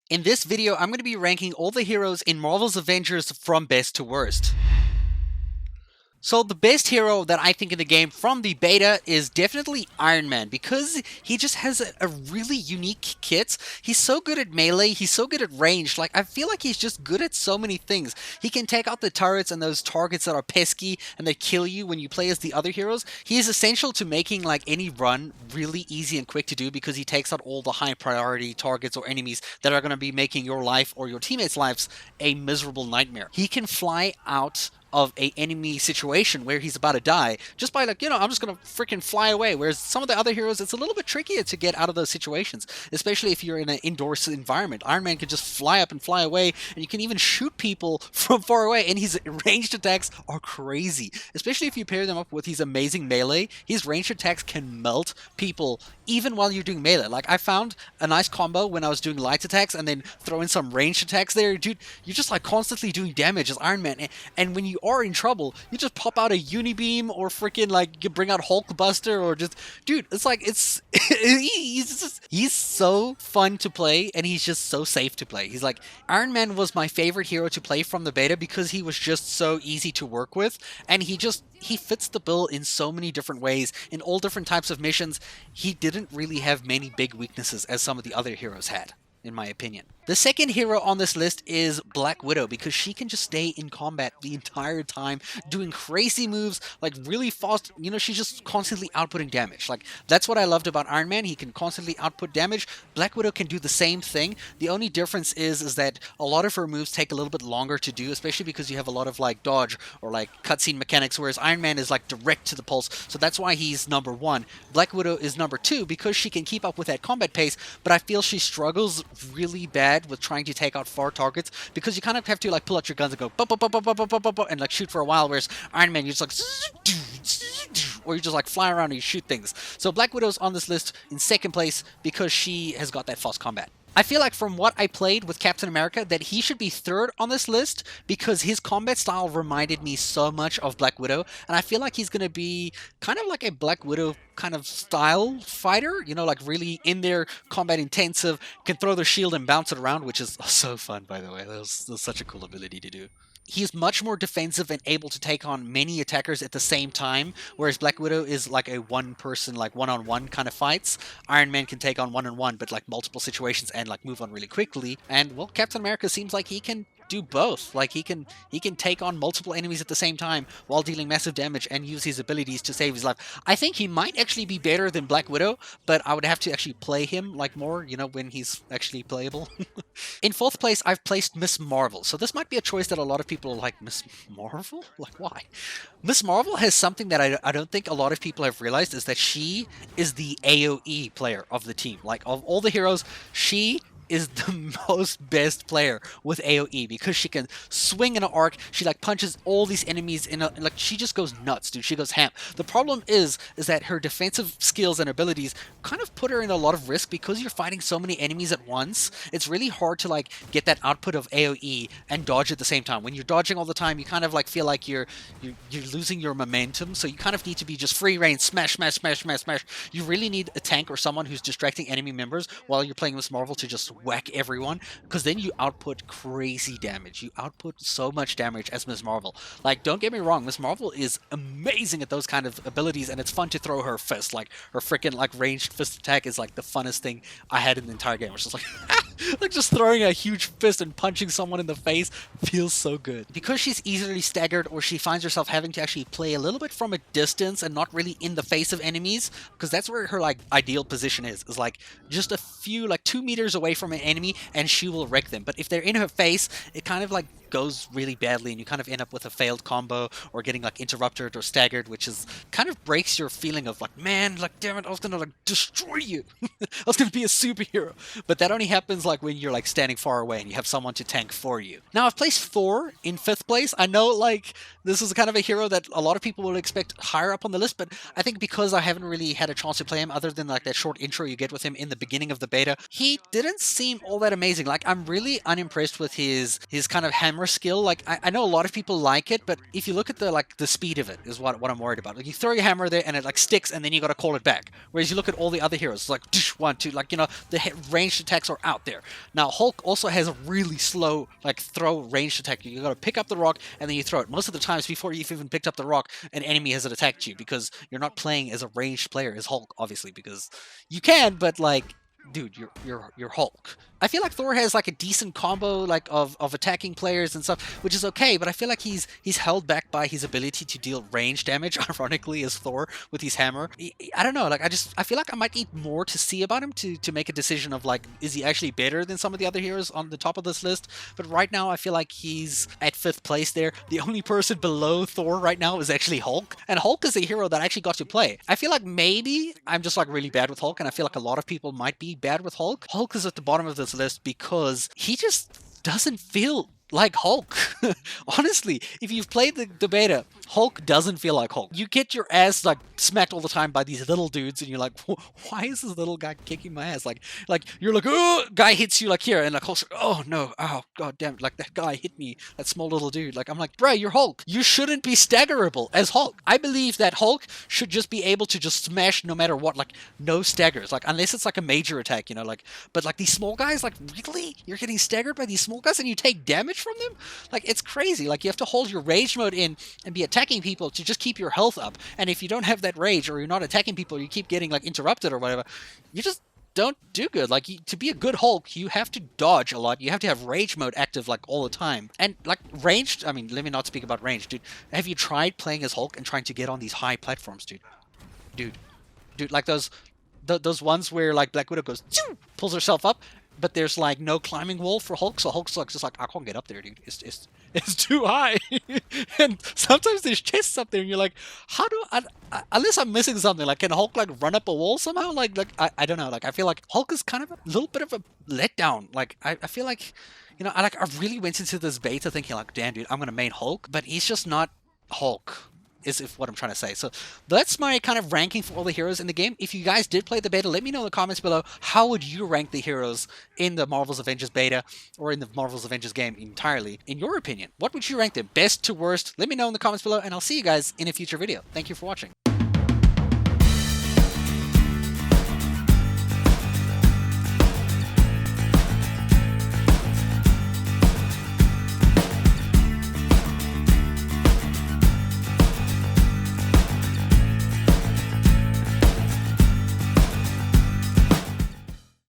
In this video, I'm going to be ranking all the heroes in Marvel's Avengers from best to worst. So the best hero that I think in the game from the beta is definitely Iron Man, because he just has a really unique kit. He's so good at melee, he's so good at range. Like, I feel like he's just good at so many things. He can take out the turrets and those targets that are pesky and they kill you when you play as the other heroes. He is essential to making like any run really easy and quick to do, because he takes out all the high priority targets or enemies that are going to be making your life or your teammates' lives a miserable nightmare. He can fly out of a enemy situation where he's about to die just by like, I'm just gonna freaking fly away, whereas some of the other heroes, it's a little bit trickier to get out of those situations, especially if you're in an indoors environment. Iron Man can just fly up and fly away, and you can even shoot people from far away, and his ranged attacks are crazy, especially if you pair them up with his amazing melee. His ranged attacks can melt people even while you're doing melee. Like, I found a nice combo when I was doing light attacks and then throw in some ranged attacks there. Dude, you're just like constantly doing damage as Iron Man, and when you are in trouble, you just pop out a unibeam, or freaking like you bring out Hulkbuster, or just, dude, it's like, it's he's so fun to play, and he's just so safe to play. He's like, Iron Man was my favorite hero to play from the beta because he was just so easy to work with, and he fits the bill in so many different ways in all different types of missions. He didn't really have many big weaknesses as some of the other heroes had, in my opinion. The second hero on this list is Black Widow, because she can just stay in combat the entire time, doing crazy moves, like really fast. She's just constantly outputting damage. Like, that's what I loved about Iron Man. He can constantly output damage. Black Widow can do the same thing. The only difference is that a lot of her moves take a little bit longer to do, especially because you have a lot of like dodge or like cutscene mechanics, whereas Iron Man is like direct to the pulse. So that's why he's number one. Black Widow is number two because she can keep up with that combat pace, but I feel she struggles really bad with trying to take out far targets, because you kind of have to like pull out your guns and go and like shoot for a while, whereas Iron Man, you're just like, or you just like fly around and you shoot things. So Black Widow's on this list in second place because she has got that fast combat. I feel like from what I played with Captain America that he should be third on this list, because his combat style reminded me so much of Black Widow, and I feel like he's going to be kind of like a Black Widow kind of style fighter, like really in there, combat intensive, can throw the shield and bounce it around, which is so fun, by the way. That was such a cool ability to do. He's much more defensive and able to take on many attackers at the same time, whereas Black Widow is like a one-person, like one-on-one kind of fights. Iron Man can take on one-on-one, but like multiple situations and like move on really quickly. And well, Captain America seems like he can do both. Like, he can take on multiple enemies at the same time while dealing massive damage and use his abilities to save his life. I think he might actually be better than Black Widow, but I would have to actually play him like more, when he's actually playable. In fourth place, I've placed Miss Marvel. So this might be a choice that a lot of people are like, Miss Marvel? Like, why? Miss Marvel has something that I don't think a lot of people have realized, is that she is the AoE player of the team. Like, of all the heroes, she is the most best player with AoE, because she can swing in an arc. She like punches all these enemies like, she just goes nuts, dude. She goes ham. The problem is that her defensive skills and abilities kind of put her in a lot of risk, because you're fighting so many enemies at once. It's really hard to like get that output of AoE and dodge at the same time. When you're dodging all the time, you kind of like feel like you're losing your momentum. So you kind of need to be just free reign, smash, smash, smash, smash, smash. You really need a tank or someone who's distracting enemy members while you're playing Miss Marvel to just whack everyone, because then you output crazy damage. You output so much damage as Miss Marvel. Like, don't get me wrong, Miss Marvel is amazing at those kind of abilities, and it's fun to throw her fist. Like, her freaking like ranged fist attack is like the funnest thing I had in the entire game. It's just like like just throwing a huge fist and punching someone in the face feels so good. Because she's easily staggered, or she finds herself having to actually play a little bit from a distance and not really in the face of enemies, because that's where her like ideal position is like just a few, like 2 meters away from an enemy, and she will wreck them. But if they're in her face, it kind of like goes really badly, and you kind of end up with a failed combo or getting like interrupted or staggered, which is kind of breaks your feeling of like, man, like, damn it, I was gonna like destroy you. I was gonna be a superhero. But that only happens like when you're like standing far away and you have someone to tank for you. Now, I've placed Thor in fifth place. I know like this is kind of a hero that a lot of people will expect higher up on the list, but I think because I haven't really had a chance to play him, other than like that short intro you get with him in the beginning of the beta, he didn't seem all that amazing. Like, I'm really unimpressed with his kind of hammer hammer skill, like I know a lot of people like it, but if you look at the speed of it is what I'm worried about. Like you throw your hammer there and it like sticks and then you got to call it back. Whereas you look at all the other heroes, it's like 1, 2, like the ranged attacks are out there. Now Hulk also has a really slow like throw ranged attack. You got to pick up the rock and then you throw it. Most of the times before you've even picked up the rock, an enemy has attacked you because you're not playing as a ranged player as Hulk, obviously, because you can, but like, dude, you're Hulk. I feel like Thor has like a decent combo like of attacking players and stuff, which is okay, but I feel like he's held back by his ability to deal range damage, ironically, as Thor with his hammer. I don't know, like I feel like I might need more to see about him to make a decision of like, is he actually better than some of the other heroes on the top of this list? But right now I feel like he's at 5th place there. The only person below Thor right now is actually Hulk, and Hulk is a hero that I actually got to play. I feel like maybe I'm just like really bad with Hulk, and I feel like a lot of people might be bad with Hulk. Hulk is at the bottom of this list because he just doesn't feel like Hulk. Honestly, if you've played the beta, Hulk doesn't feel like Hulk. You get your ass like smacked all the time by these little dudes, and you're like, why is this little guy kicking my ass? Like you're like, oh, guy hits you like here, and like Hulk's like, oh no, oh god damn it, like that guy hit me, that small little dude. Like I'm like, bruh, you're Hulk. You shouldn't be staggerable as Hulk. I believe that Hulk should just be able to just smash no matter what, like no staggers, like unless it's like a major attack, like. But like these small guys, like really, you're getting staggered by these small guys, and you take damage from them? Like it's crazy. Like you have to hold your rage mode in and be attacking people to just keep your health up. And if you don't have that rage or you're not attacking people, you keep getting like interrupted or whatever, you just don't do good. Like to be a good Hulk, you have to dodge a lot. You have to have rage mode active like all the time. And like ranged, I mean, let me not speak about range, dude. Have you tried playing as Hulk and trying to get on these high platforms, dude? Dude, like those ones where like Black Widow goes, pulls herself up, but there's like no climbing wall for Hulk, so Hulk's like just like, I can't get up there, dude. It's too high. And sometimes there's chests up there, and you're like, how do unless I'm missing something, like can Hulk like run up a wall somehow? Like I don't know. Like I feel like Hulk is kind of a little bit of a letdown. Like I feel like, I really went into this beta thinking like, damn, dude, I'm gonna main Hulk, but he's just not Hulk. Is what I'm trying to say. So that's my kind of ranking for all the heroes in the game. If you guys did play the beta, let me know in the comments below, how would you rank the heroes in the Marvel's Avengers beta or in the Marvel's Avengers game entirely? In your opinion, what would you rank them, best to worst? Let me know in the comments below, and I'll see you guys in a future video. Thank you for watching.